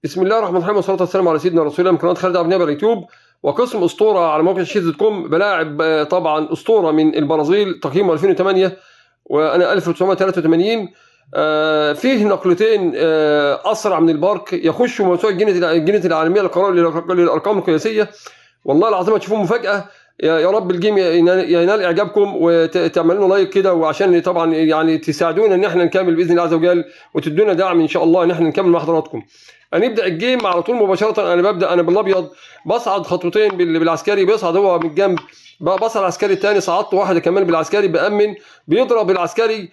بسم الله الرحمن الرحيم والصلاه والسلام على سيدنا رسول الله. من قناه خالد عبد النبي على اليوتيوب، وقسم اسطوره على موقع شيز.كوم بلاعب طبعا اسطوره من البرازيل تقييمه 2008 وانا 1983. فيه نقلتين اسرع من البارك، يخشوا موسوعه الجينيس العالميه للارقام القياسيه. والله العظيم هتشوفوا مفاجاه. يا رب الجيم ينال اعجابكم وتعملوا لايك كده، وعشان طبعا يعني تساعدونا ان احنا نكمل باذن الله عز وجل، وتدونا دعم ان شاء الله ان احنا نكمل مع حضراتكم. هنبدا الجيم على طول مباشره. انا بالابيض بصعد خطوتين بالعسكري، بيصعد هو من الجنب، بصعد العسكري الثاني، صعدت واحده كمان بالعسكري، بامن بيضرب العسكري.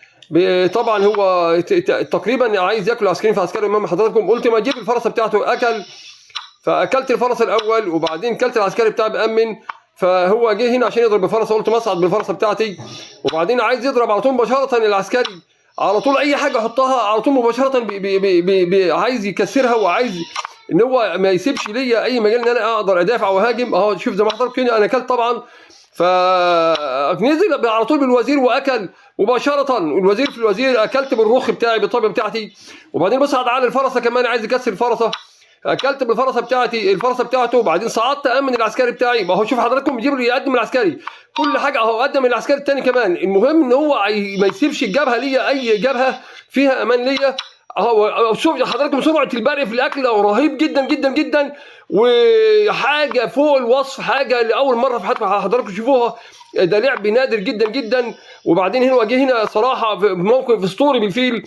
طبعا هو تقريبا عايز ياكل العسكريين في عسكري امام حضراتكم. قلت ما اجيب الفرسه بتاعته، اكل، فاكلت الفرس الاول وبعدين كلت العسكري بتاعي بامن. فهو جه هنا عشان يضرب بالفرسه، قلت ما اصعد بالفرسه بتاعتي، وبعدين عايز يضرب على طول مباشره العسكري، على طول اي حاجه احطها على طول مباشره عايز يكسرها، وعايز ان هو ما يسيبش ليا اي مجال ان انا اقدر ادافع واهاجم. اهو شوف زي ما حضرتك هنا انا اكلت طبعا، فنزل على طول بالوزير واكل مباشره. الوزير في الوزير اكلت بالرخ بتاعي بالطابه بتاعتي، وبعدين بصعد على الفرسه كمان عايز يكسر الفرسه، اكلت بالفرسه بتاعتي الفرسه بتاعته، وبعدين صعدت امن العسكري بتاعي. ما هو شوف حضراتكم يجيب لي يقدم العسكري كل حاجه اهو، قدم العسكري الثاني كمان. المهم ان هو ما يسيبش الجبهه ليا، اي جبهه فيها امان ليا اهو. شوف حضراتكم سرعه البرق في الاكل رهيب جدا جدا جدا، وحاجه فوق الوصف، حاجه لاول مره في حضراتكم تشوفوها. ده لعب نادر جدا جدا. وبعدين هنا جه هنا صراحه في موقف اسطوري بالفيل.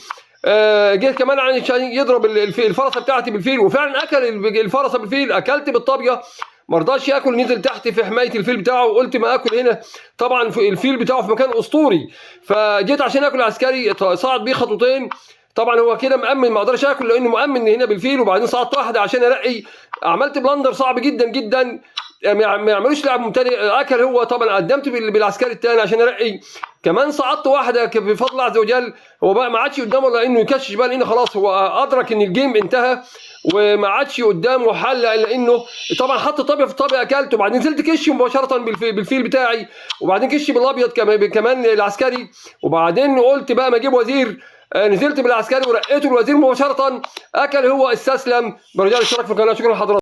جه كمان عشان يضرب الفرسه بتاعتي بالفيل، وفعلا اكل الفرسه بالفيل. اكلت بالطابيه، ما رضاش ياكل، نزل تحت في حمايه الفيل بتاعه، وقلت ما اكل هنا. طبعا الفيل بتاعه في مكان اسطوري، فجيت عشان اكل العسكري، صعد بيه خطوتين. طبعا هو كده مأمن، ما اقدرش اكل لانه مأمن هنا بالفيل. وبعدين صعدت واحده عشان ارقي، عملت بلندر صعب جدا جدا، ما يعملوش لاعب ممتلئ. اكل هو طبعا، قدمت بالعسكري الثاني عشان ارقي، كمان صعدت واحده بفضل الله عز وجل. هو بقى ما عادش قدامه لانه يكشش بقى، لانه خلاص هو ادرك ان الجيم انتهى وما عادش قدامه حل الا انه طبعا حط طابيه في الطابيه، اكلت، وبعدين نزلت كش مباشره بالفيل بتاعي، وبعدين كش بالابيض كمان العسكري. وبعدين قلت بقى ما اجيب وزير، نزلت بالعسكري ورقيته الوزير مباشره، اكل هو، استسلم. برجع الاشتراك في القناه. شكرا لحضرتك.